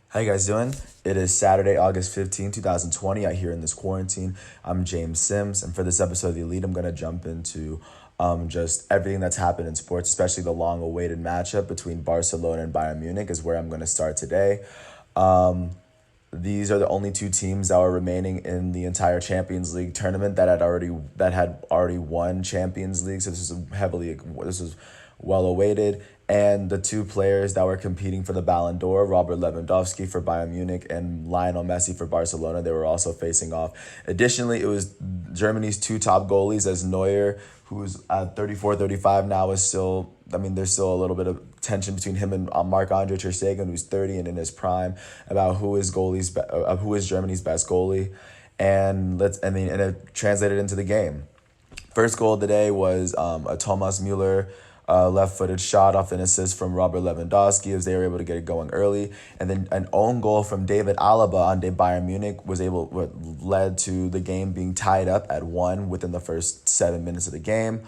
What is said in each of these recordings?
How you guys doing? It is Saturday, August 15th, 2020. I here in this quarantine. I'm James Sims, and for this episode of The Elite, I'm going to jump into just everything that's happened in sports, especially the long-awaited matchup between Barcelona and Bayern Munich is where I'm going to start today. These are the only two teams that were remaining in the entire Champions League tournament that had already won Champions League. So this is well awaited. And the two players that were competing for the Ballon d'Or, Robert Lewandowski for Bayern Munich and Lionel Messi for Barcelona, they were also facing off. Additionally, it was Germany's two top goalies as Neuer, who's at 34, 35 now, is still, there's still a little bit of tension between him and Marc-Andre Ter Stegen, who's 30 and in his prime, about who is Germany's best goalie. And it translated into the game. First goal of the day was a Thomas Müller left-footed shot off an assist from Robert Lewandowski as they were able to get it going early. And then an own goal from David Alaba on Bayern Munich led to the game being tied up at 1 within the first 7 minutes of the game.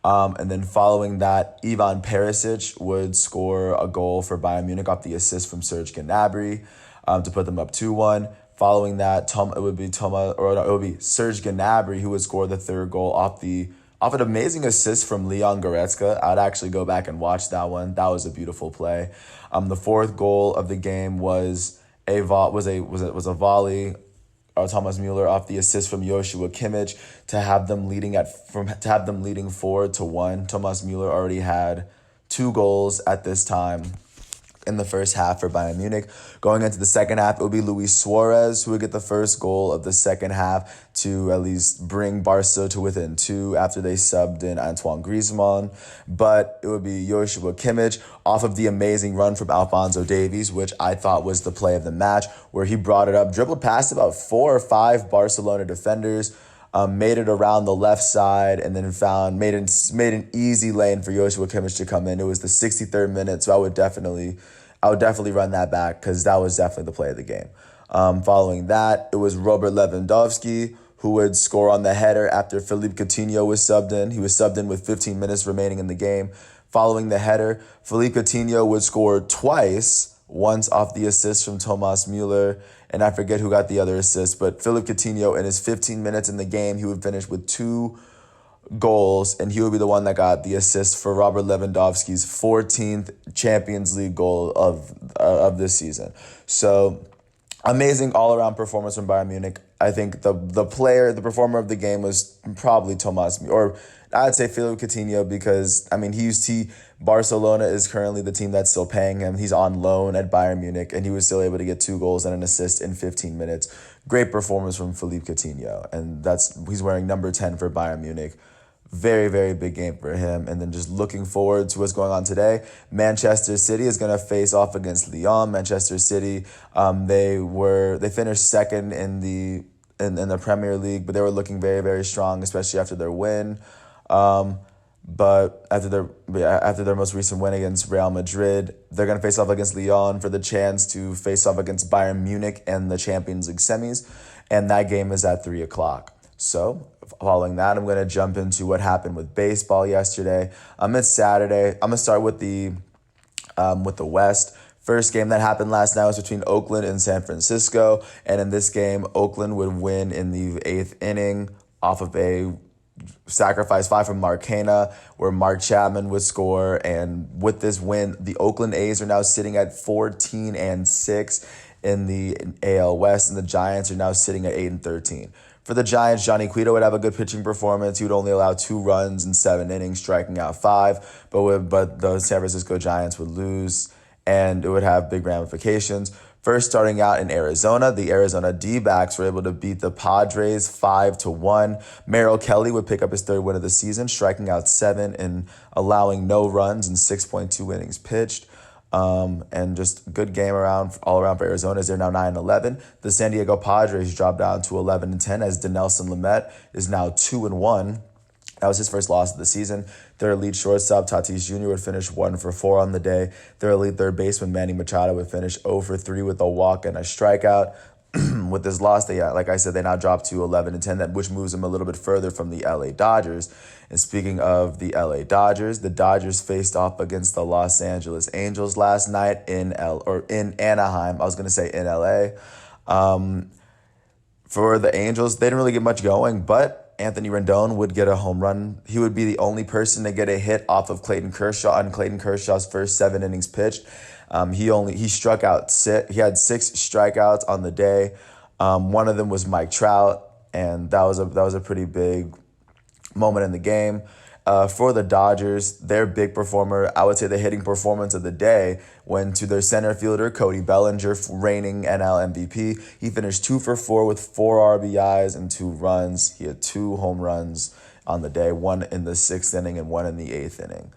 And then following that, Ivan Perisic would score a goal for Bayern Munich off the assist from Serge Gnabry to put them up 2-1. Following that, it would be Serge Gnabry who would score the third goal off an amazing assist from Leon Goretzka. I'd actually go back and watch that one. That was a beautiful play. The fourth goal of the game was a volley. Thomas Müller off the assist from Joshua Kimmich to have them leading 4-1. Thomas Müller already had 2 goals at this time in the first half for Bayern Munich. Going into the second half, it would be Luis Suarez who would get the first goal of the second half to at least bring Barca to within 2 after they subbed in Antoine Griezmann. But it would be Joshua Kimmich off of the amazing run from Alphonso Davies, which I thought was the play of the match, where he brought it up, dribbled past about 4 or 5 Barcelona defenders, made it around the left side, and then made an easy lane for Joshua Kimmich to come in. It was the 63rd minute, so I would definitely run that back because that was definitely the play of the game. Following that, it was Robert Lewandowski who would score on the header after Philippe Coutinho was subbed in. He was subbed in with 15 minutes remaining in the game. Following the header, Philippe Coutinho would score twice, once off the assist from Thomas Müller, and I forget who got the other assist, but Philippe Coutinho, in his 15 minutes in the game, he would finish with 2 goals, and he would be the one that got the assist for Robert Lewandowski's 14th Champions League goal of this season. So, amazing all-around performance from Bayern Munich. I think the performer of the game was probably Thomas Müller, or I'd say Philippe Coutinho, because Barcelona is currently the team that's still paying him. He's on loan at Bayern Munich, and he was still able to get 2 goals and an assist in 15 minutes. Great performance from Philippe Coutinho, and he's wearing number 10 for Bayern Munich. Very, very big game for him. And then just looking forward to what's going on today. Manchester City is going to face off against Lyon. Manchester City, they finished second in the Premier League, but they were looking very, very strong, especially after their win. But after their most recent win against Real Madrid, they're going to face off against Lyon for the chance to face off against Bayern Munich in the Champions League semis. And that game is at 3 o'clock. So, following that, I'm going to jump into what happened with baseball yesterday. It's Saturday. I'm going to start with the West. First game that happened last night was between Oakland and San Francisco. And in this game, Oakland would win in the 8th inning off of a sacrifice fly from Mark Canha, where Mark Chapman would score. And with this win, the Oakland A's are now sitting at 14-6 in the AL West, and the Giants are now sitting at 8-13. For the Giants, Johnny Cueto would have a good pitching performance. He would only allow 2 runs in 7 innings, striking out 5. But the San Francisco Giants would lose, and it would have big ramifications. First, starting out in Arizona, the Arizona D-backs were able to beat the Padres 5-1. Merrill Kelly would pick up his 3rd win of the season, striking out 7 and allowing no runs in 6.2 innings pitched. And just good game all around for Arizona, as they're now 9-11. The San Diego Padres dropped down to 11-10 as Dinelson Lamet is now 2-1. That was his first loss of the season. Their elite shortstop, Tatis Jr., would finish 1-for-4 on the day. Their elite third baseman, Manny Machado, would finish 0-for-3 with a walk and a strikeout. with this loss, they like I said, they now drop to 11-10, which moves them a little bit further from the LA Dodgers. And speaking of the LA Dodgers, the Dodgers faced off against the Los Angeles Angels last night in Anaheim. I was gonna say in LA. For the Angels, they didn't really get much going, but Anthony Rendon would get a home run. He would be the only person to get a hit off of Clayton Kershaw on Clayton Kershaw's first 7 innings pitched. He struck out he had 6 strikeouts on the day. One of them was Mike Trout, and that was a pretty big moment in the game. For the Dodgers, their big performer, I would say the hitting performance of the day, went to their center fielder, Cody Bellinger, reigning NL MVP. He finished 2 for 4 with 4 RBIs and 2 runs. He had 2 home runs on the day, 1 in the 6th inning and 1 in the 8th inning.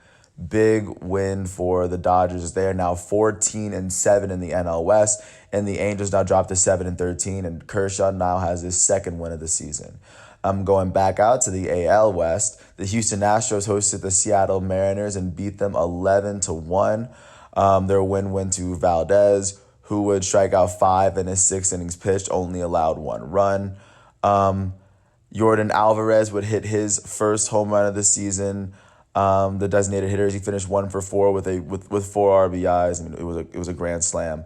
Big win for the Dodgers. They are now 14-7 in the NL West, and the Angels now dropped to 7-13, and Kershaw now has his 2nd win of the season. Going back out to the AL West, the Houston Astros hosted the Seattle Mariners and beat them 11-1. Their win went to Valdez, who would strike out 5 in his 6 innings pitched, only allowed 1 run. Yordan Alvarez would hit his first home run of the season. The designated hitters, he finished 1 for 4 with 4 RBIs. I mean, it was a grand slam.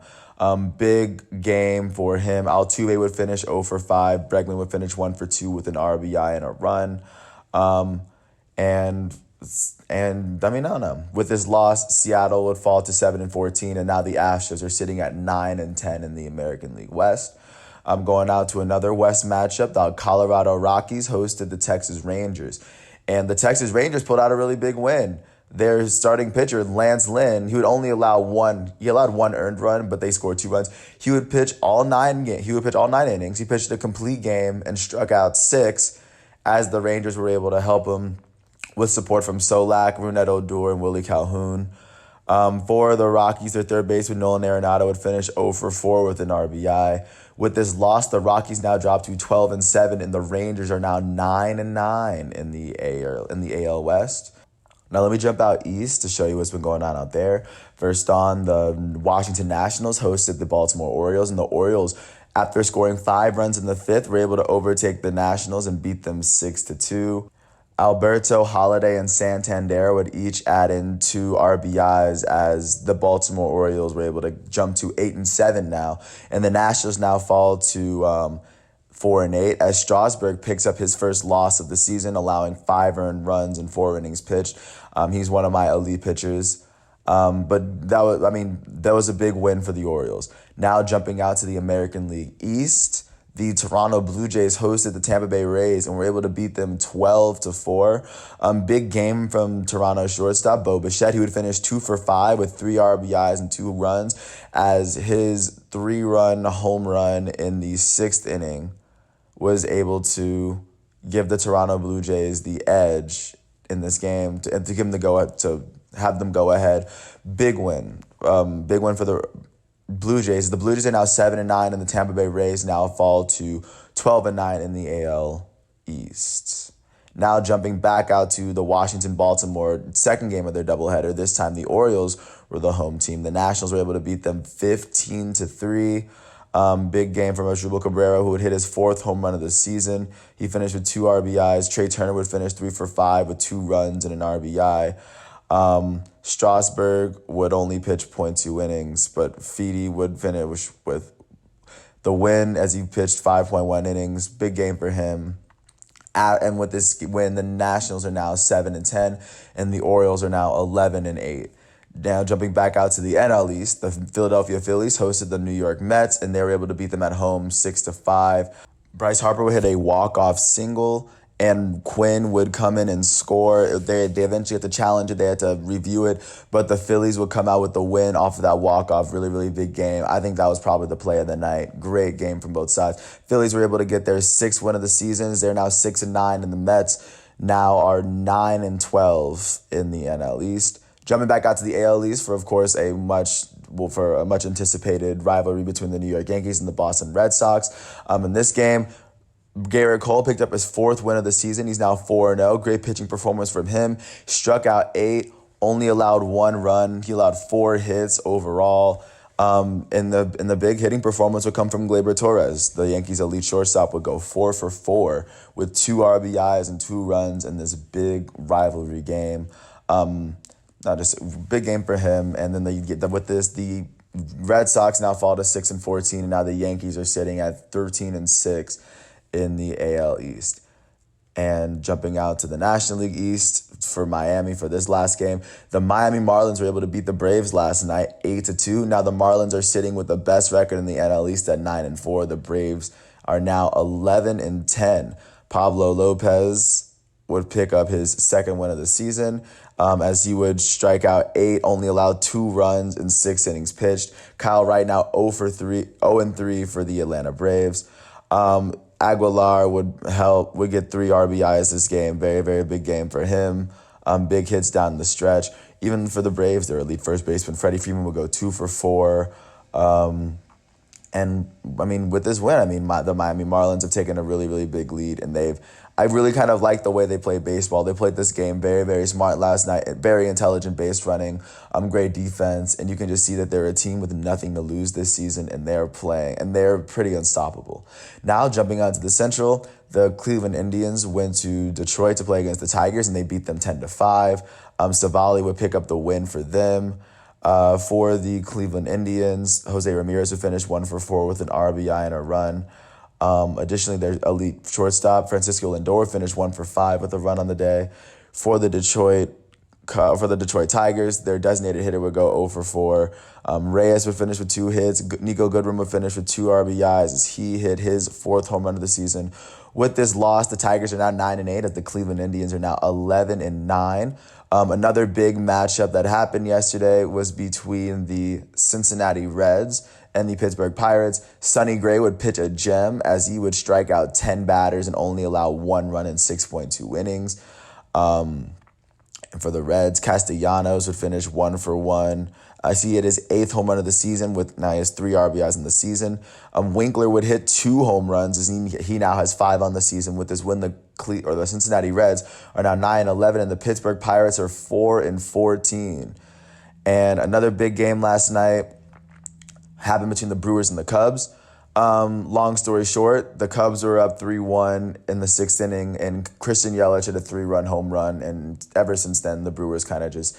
Big game for him. Altuve would finish 0 for 5. Bregman would finish 1 for 2 with an RBI and a run. And I mean, I don't know. With this loss, Seattle would fall to 7-14, and now the Astros are sitting at 9-10 in the American League West. I'm going out to another West matchup. The Colorado Rockies hosted the Texas Rangers, and the Texas Rangers pulled out a really big win. Their starting pitcher, Lance Lynn, he would only allow he allowed 1 earned run, but they scored 2 runs. He would pitch all 9 innings. He pitched a complete game and struck out 6, as the Rangers were able to help him with support from Solak, Rougned Odor, and Willie Calhoun. For the Rockies, their third baseman, Nolan Arenado, would finish 0 for 4 with an RBI. With this loss, the Rockies now drop to 12-7, and the Rangers are now 9-9 in the AL West. Now let me jump out east to show you what's been going on out there. First on, the Washington Nationals hosted the Baltimore Orioles, and the Orioles, after scoring 5 runs in the 5th, were able to overtake the Nationals and beat them 6-2. Alberto, Holiday, and Santander would each add in 2 RBIs as the Baltimore Orioles were able to jump to 8-7 now, and the Nationals now fall to 4-8 as Strasburg picks up his first loss of the season, allowing 5 earned runs and 4 innings pitched. He's one of my elite pitchers. But that was a big win for the Orioles. Now jumping out to the American League East, the Toronto Blue Jays hosted the Tampa Bay Rays and were able to beat them 12-4. Big game from Toronto shortstop Bo Bichette. He would finish 2 for 5 with 3 RBIs and 2 runs as his 3-run home run in the 6th inning was able to give the Toronto Blue Jays the edge in this game and to give them to have them go ahead. Big win. Big win for the Blue Jays. The Blue Jays are now 7-9, and the Tampa Bay Rays now fall to 12-9 in the AL East. Now jumping back out to the Washington-Baltimore second game of their doubleheader. This time the Orioles were the home team. The Nationals were able to beat them 15-3. Big game from Asdrubal Cabrera, who would hit his 4th home run of the season. He finished with 2 RBIs. Trey Turner would finish 3 for 5 with 2 runs and an RBI. Strasburg would only pitch 0.2 innings, but Feedy would finish with the win as he pitched 5.1 innings. Big game for him. And with this win, the Nationals are now 7-10, and the Orioles are now 11-8. Now jumping back out to the NL East, the Philadelphia Phillies hosted the New York Mets, and they were able to beat them at home 6-5. Bryce Harper would hit a walk-off single, and Quinn would come in and score. They eventually had to challenge it. They had to review it, but the Phillies would come out with the win off of that walk-off. Really, really big game. I think that was probably the play of the night. Great game from both sides. Phillies were able to get their 6th win of the season. They're now 6-9, and the Mets now are 9-12 in the NL East. Jumping back out to the AL East for, of course, a much anticipated rivalry between the New York Yankees and the Boston Red Sox. In this game, Garrett Cole picked up his 4th win of the season. He's now 4-0. Great pitching performance from him. Struck out 8, only allowed 1 run. He allowed 4 hits overall. In the big hitting performance would come from Gleyber Torres. The Yankees' elite shortstop would go 4 for 4 with 2 RBIs and 2 runs in this big rivalry game. Not just a big game for him. And then the Red Sox now fall to 6-14, and now the Yankees are sitting at 13-6 in the AL East. And jumping out to the National League East for Miami for this last game, the Miami Marlins were able to beat the Braves last night 8-2. Now the Marlins are sitting with the best record in the NL East at 9-4. The Braves are now 11-10. Pablo Lopez would pick up his second win of the season, as he would strike out 8, only allowed 2 runs in 6 innings pitched. Kyle Wright now 0-3 for the Atlanta Braves. Aguilar would get 3 RBIs this game. Very, very big game for him. Big hits down the stretch. Even for the Braves, their elite first baseman Freddie Freeman would go 2 for 4. And I mean, with this win, the Miami Marlins have taken a really, really big lead, and I really kind of like the way they play baseball. They played this game very, very smart last night. Very intelligent base running, great defense, and you can just see that they're a team with nothing to lose this season, and they're playing, and they're pretty unstoppable. Now, jumping on to the Central, the Cleveland Indians went to Detroit to play against the Tigers, and they beat them 10-5. Savali would pick up the win for them. For the Cleveland Indians, Jose Ramirez would finish 1 for 4 with an RBI and a run. Additionally, their elite shortstop, Francisco Lindor, finished 1 for 5 with a run on the day. For the Detroit Tigers, their designated hitter would go 0 for 4. Reyes would finish with 2 hits. Nico Goodrum would finish with 2 RBIs as he hit his 4th home run of the season. With this loss, the Tigers are now 9-8 as the Cleveland Indians are now 11-9. Another big matchup that happened yesterday was between the Cincinnati Reds and the Pittsburgh Pirates. Sonny Gray would pitch a gem as he would strike out 10 batters and only allow 1 run in 6.2 innings. And for the Reds, Castellanos would finish 1 for 1. He hit his 8th home run of the season with now he has 3 RBIs in the season. Winkler would hit 2 home runs as he now has 5 on the season. With this win, the Cincinnati Reds are now 9-11 and the Pittsburgh Pirates are 4-14. And another big game last night happened between the Brewers and the Cubs. Long story short, the Cubs were up 3-1 in the 6th inning, and Christian Yelich hit a 3-run home run. And ever since then, the Brewers kind of just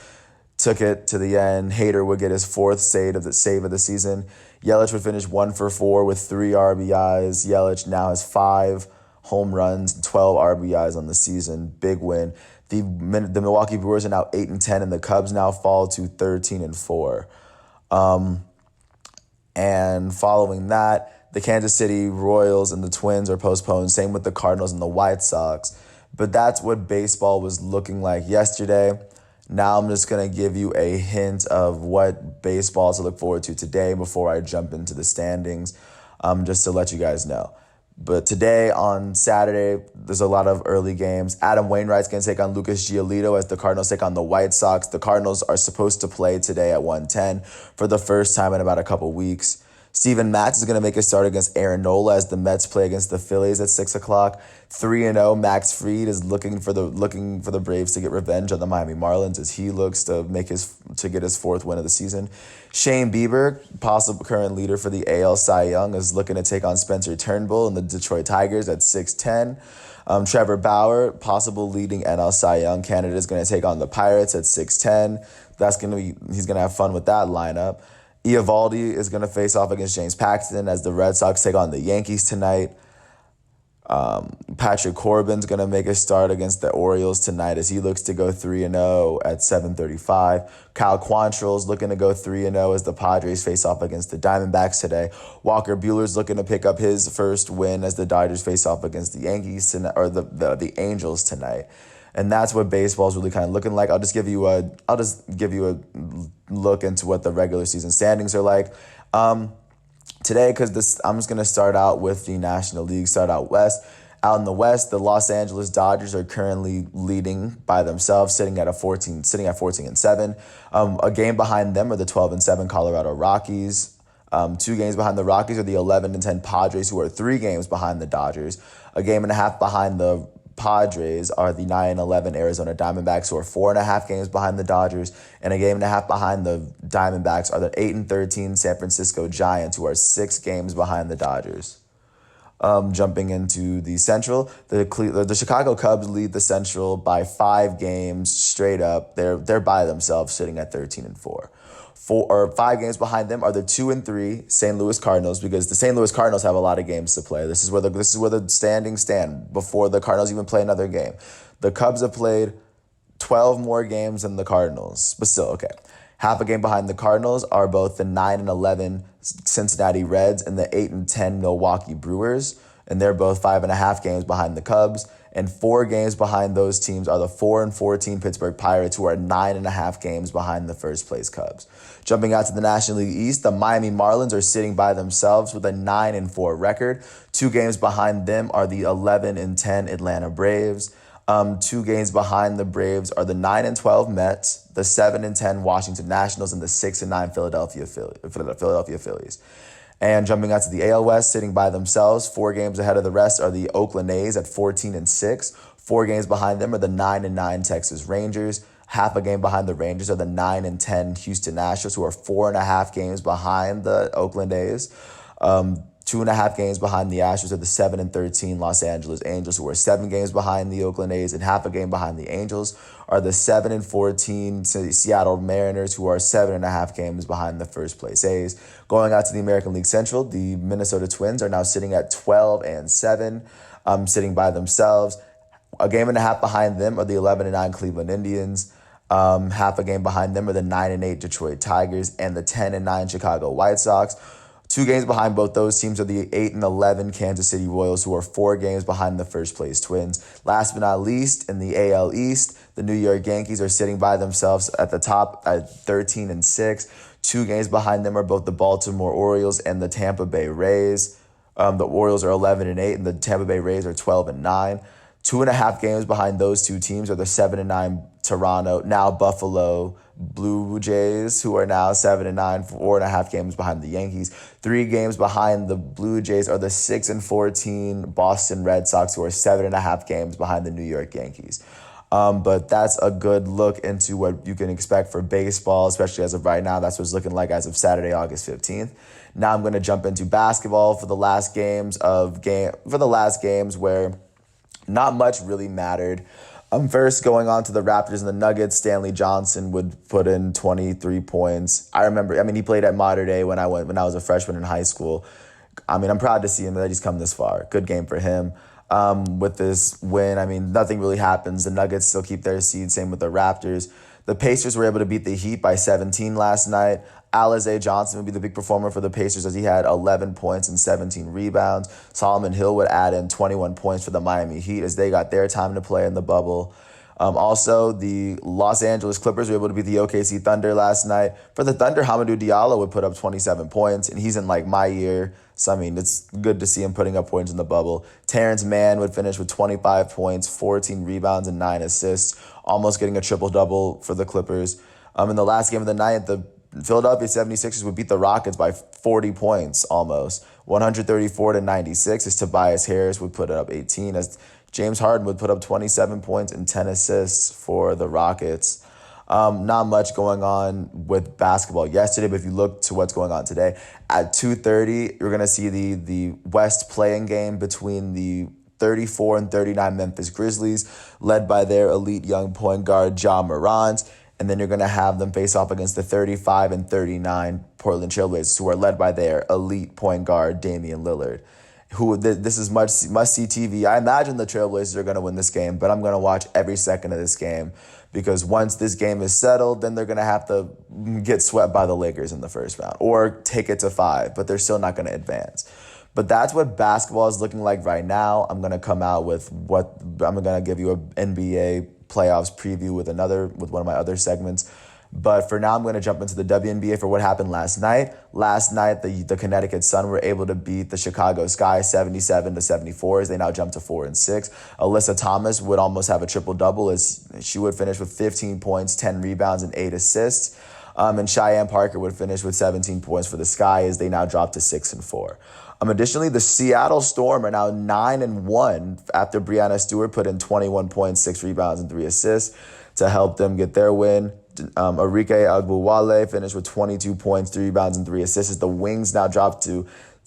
took it to the end. Hader would get his 4th save of the season. Yelich would finish 1 for 4 with 3 RBIs. Yelich now has 5 home runs, 12 RBIs on the season. Big win. The Milwaukee Brewers are now 8-10, and the Cubs now fall to 13-4. And following that, the Kansas City Royals and the Twins are postponed. Same with the Cardinals and the White Sox. But that's what baseball was looking like yesterday. Now I'm just going to give you a hint of what baseball to look forward to today before I jump into the standings, just to let you guys know. But today, on Saturday, there's a lot of early games. Adam Wainwright's going to take on Lucas Giolito as the Cardinals take on the White Sox. The Cardinals are supposed to play today at 1:10 for the first time in about a couple weeks. Steven Matz is going to make a start against Aaron Nola as the Mets play against the Phillies at 6 o'clock. 3-0, Max Fried is looking for the Braves to get revenge on the Miami Marlins as he looks to get his 4th win of the season. Shane Bieber, possible current leader for the AL Cy Young, is looking to take on Spencer Turnbull and the Detroit Tigers at 6:10. Trevor Bauer, possible leading NL Cy Young candidate, is going to take on the Pirates at 6:10. He's going to have fun with that lineup. Eovaldi is going to face off against James Paxton as the Red Sox take on the Yankees tonight. Patrick Corbin's going to make a start against the Orioles tonight as he looks to go 3-0 at 7:35. Kyle Quantrill's looking to go 3-0 as the Padres face off against the Diamondbacks today. Walker Buehler's looking to pick up his first win as the Dodgers face off against the Yankees tonight, or the Angels tonight. And that's what baseball is really kind of looking like. I'll just give you a look into what the regular season standings are like. Today, because I'm just going to start out with the National League, start out west. Out in the West, the Los Angeles Dodgers are currently leading by themselves, sitting at 14-7. A game behind them are the 12-7 Colorado Rockies. 2 games behind the Rockies are the 11-10 Padres, who are 3 games behind the Dodgers. A game and a half behind the Padres are the 9-11 Arizona Diamondbacks, who are 4.5 games behind the Dodgers, and a game and a half behind the Diamondbacks are the 8-13 San Francisco Giants, who are 6 games behind the Dodgers. Jumping into the Central, the Chicago Cubs lead the Central by 5 games straight up. They're by themselves, sitting at 13-4. 5 games behind them are the 2-3 St. Louis Cardinals, because the St. Louis Cardinals have a lot of games to play. This is where the standings stand before the Cardinals even play another game. The Cubs have played 12 more games than the Cardinals, but still okay. Half a game behind the Cardinals are both the 9-11 Cincinnati Reds and the 8-10 Milwaukee Brewers, and they're both 5.5 games behind the Cubs. And 4 games behind those teams are the 4-14 Pittsburgh Pirates, who are 9.5 games behind the first place Cubs. Jumping out to the National League East, the Miami Marlins are sitting by themselves with a 9-4 record. 2 games behind them are the 11-10 Atlanta Braves. 2 games behind the Braves are the 9-12 Mets, the 7-10 Washington Nationals, and the 6-9 Philadelphia Phillies. And jumping out to the AL West, sitting by themselves, 4 games ahead of the rest are the Oakland A's at 14-6. 4 games behind them are the 9-9 Texas Rangers. Half a game behind the Rangers are the 9-10 Houston Astros, who are 4.5 games behind the Oakland A's. 2.5 games behind the Astros are the 7-13 Los Angeles Angels, who are 7 games behind the Oakland A's, and half a game behind the Angels are the 7-14 Seattle Mariners, who are 7.5 games behind the first place A's. Going out to the American League Central, the Minnesota Twins are now sitting at 12-7, sitting by themselves. A game and a half behind them are the 11-9 Cleveland Indians. Half a game behind them are the 9-8 Detroit Tigers and the 10-9 Chicago White Sox. 2 games behind both those teams are the 8-11 Kansas City Royals, who are 4 games behind the first place Twins. Last but not least, in the AL East, the New York Yankees are sitting by themselves at the top at 13-6. 2 games behind them are both the Baltimore Orioles and the Tampa Bay Rays. The Orioles are 11-8 and the Tampa Bay Rays are 12-9. 2.5 games behind those 2 teams are the 7-9 Toronto, now Buffalo Blue Jays, who are now 7-9, 4.5 games behind the Yankees. 3 games behind the Blue Jays are the 6-14 Boston Red Sox, who are 7.5 games behind the New York Yankees. But that's a good look into what you can expect for baseball, especially as of right now. That's what it's looking like as of Saturday, August 15th. Now I'm going to jump into basketball for the last games where not much really mattered. First, going on to the Raptors and the Nuggets, Stanley Johnson would put in 23 points. He played at Mater Dei when I was a freshman in high school. I'm proud to see him that he's come this far. Good game for him. With this win, nothing really happens. The Nuggets still keep their seed, same with the Raptors. The Pacers were able to beat the Heat by 17 last night. Alize Johnson would be the big performer for the Pacers, as he had 11 points and 17 rebounds. Solomon Hill would add in 21 points for the Miami Heat as they got their time to play in the bubble. Also, the Los Angeles Clippers were able to beat the OKC Thunder last night. For the Thunder, Hamidou Diallo would put up 27 points, and he's in my year. So, it's good to see him putting up points in the bubble. Terrence Mann would finish with 25 points, 14 rebounds, and 9 assists, almost getting a triple-double for the Clippers. In the last game of the night, the Philadelphia 76ers would beat the Rockets by 40 points almost, 134-96, as Tobias Harris would put up 18, as James Harden would put up 27 points and 10 assists for the Rockets. Not much going on with basketball yesterday, but if you look to what's going on today, at 2:30, you're going to see the West playing game between the 34 and 39 Memphis Grizzlies, led by their elite young point guard, Ja Morant. And then you're going to have them face off against the 35 and 39 Portland Trailblazers, who are led by their elite point guard, Damian Lillard. This is must-see TV. I imagine the Trailblazers are going to win this game, but I'm going to watch every second of this game, because once this game is settled, then they're going to have to get swept by the Lakers in the first round or take it to 5, but they're still not going to advance. But that's what basketball is looking like right now. I'm going to come out with I'm going to give you an NBA playoffs preview with one of my other segments. But for now, I'm going to jump into the WNBA for what happened last night. Last night, the Connecticut Sun were able to beat the Chicago Sky 77-74 as they now jump to 4-6. Alyssa Thomas would almost have a triple-double as she would finish with 15 points, 10 rebounds, and 8 assists. And Cheyenne Parker would finish with 17 points for the Sky as they now drop to 6-4. Additionally, the Seattle Storm are now 9-1 after Breanna Stewart put in 21 points, 6 rebounds, and 3 assists to help them get their win. Arike Agbuwale finished with 22 points, 3 rebounds, and 3 assists as the Wings now drop to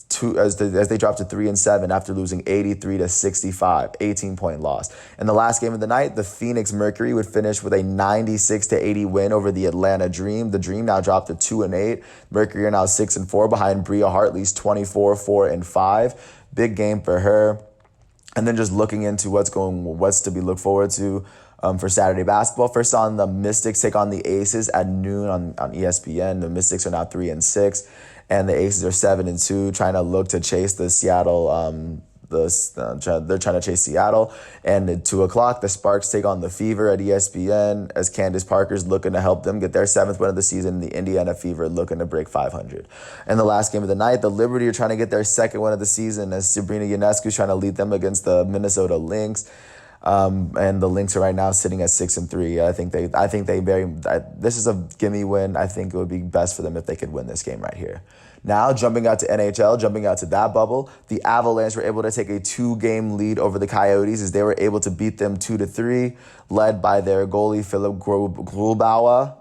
they drop to 3-7 after losing 83-65, 18-point loss. In the last game of the night, the Phoenix Mercury would finish with a 96-80 win over the Atlanta Dream. The Dream now dropped to 2-8. Mercury are now 6-4 behind Bria Hartley's 24-4-5. Big game for her. And then just looking into what's to be looked forward to for Saturday basketball. First on, the Mystics take on the Aces at noon on ESPN. The Mystics are now 3-6. And the Aces are 7-2, trying to look to chase the Seattle. They're trying to chase Seattle. And at 2:00, the Sparks take on the Fever at ESPN as Candace Parker's looking to help them get their 7th win of the season. The Indiana Fever looking to break 500. And the last game of the night, the Liberty are trying to get their 2nd win of the season as Sabrina Ionescu is trying to lead them against the Minnesota Lynx. And the Lynx are right now sitting at 6-3. This is a gimme win. I think it would be best for them if they could win this game right here. Now, jumping out to NHL, jumping out to that bubble, the Avalanche were able to take a 2-game lead over the Coyotes as they were able to beat them 2-3, led by their goalie, Philip Grubauer.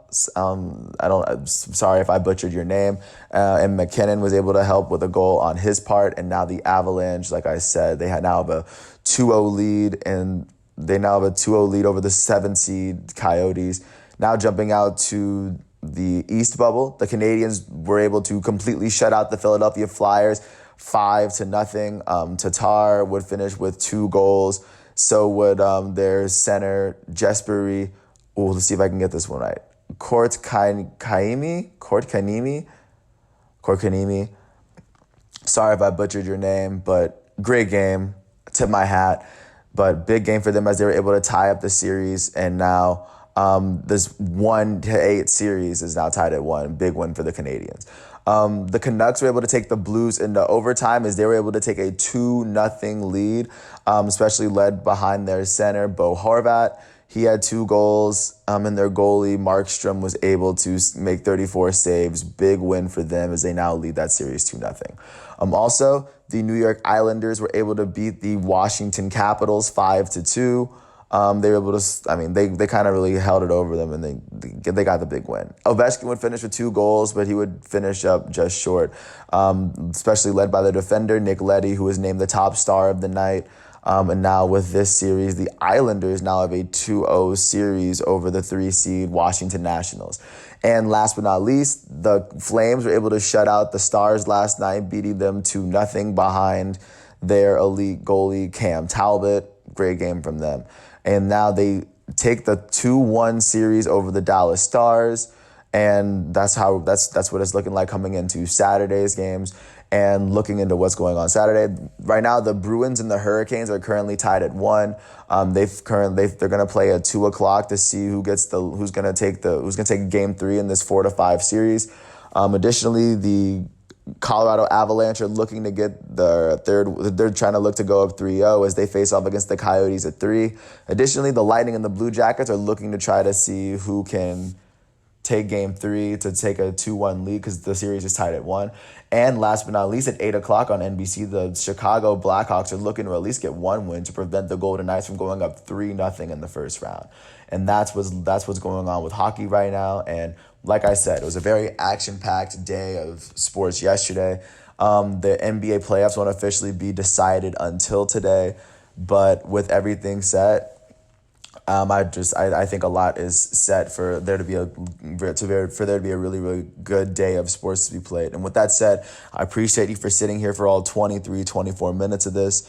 Sorry if I butchered your name. And McKinnon was able to help with a goal on his part. And now the Avalanche, like I said, they now have a 2-0 lead, and they now have a 2-0 lead over the 7-seed Coyotes. Now jumping out to the East bubble, the Canadiens were able to completely shut out the Philadelphia Flyers 5-0. Tatar would finish with 2 goals. So would their center, Jesperi. Let's see if I can get this one right. Kotkaniemi. Sorry if I butchered your name, but great game. Tip my hat. But big game for them as they were able to tie up the series. And now this 1-8 series is now tied at 1. Big win for the Canadiens. The Canucks were able to take the Blues into overtime as they were able to take a 2-0 lead, especially led behind their center, Bo Horvat. He had 2 goals, and their goalie, Markstrom, was able to make 34 saves. Big win for them as they now lead that series 2-0. Also, the New York Islanders were able to beat the Washington Capitals 5-2. They were able to, they kind of really held it over them, and they got the big win. Ovechkin would finish with 2 goals, but he would finish up just short, especially led by the defender, Nick Leddy, who was named the top star of the night. And now with this series, the Islanders now have a 2-0 series over the 3-seed Washington Nationals. And last but not least, the Flames were able to shut out the Stars last night, beating them 2-0 behind their elite goalie, Cam Talbot. Great game from them. And now they take the 2-1 series over the Dallas Stars. And that's what it's looking like coming into Saturday's games. And looking into what's going on Saturday, right now the Bruins and the Hurricanes are currently tied at 1. They're going to play at 2:00 to see who's going to take Game 3 in this 4-5 series. Additionally, the Colorado Avalanche are looking to get their third. They're trying to look to go up 3-0 as they face off against the Coyotes at 3. Additionally, the Lightning and the Blue Jackets are looking to try to see who can take Game 3 to take a 2-1 lead because the series is tied at 1. And last but not least, at 8:00 on NBC, the Chicago Blackhawks are looking to at least get 1 win to prevent the Golden Knights from going up 3-0 in the first round. And that's what's going on with hockey right now. And like I said, it was a very action-packed day of sports yesterday. The NBA playoffs won't officially be decided until today, but with everything set, I think a lot is set for there to be a really, really good day of sports to be played. And with that said, I appreciate you for sitting here for all 24 minutes of this.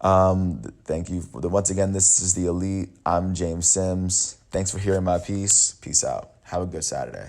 Thank you. Once again, this is The Elite. I'm James Sims. Thanks for hearing my piece. Peace out. Have a good Saturday.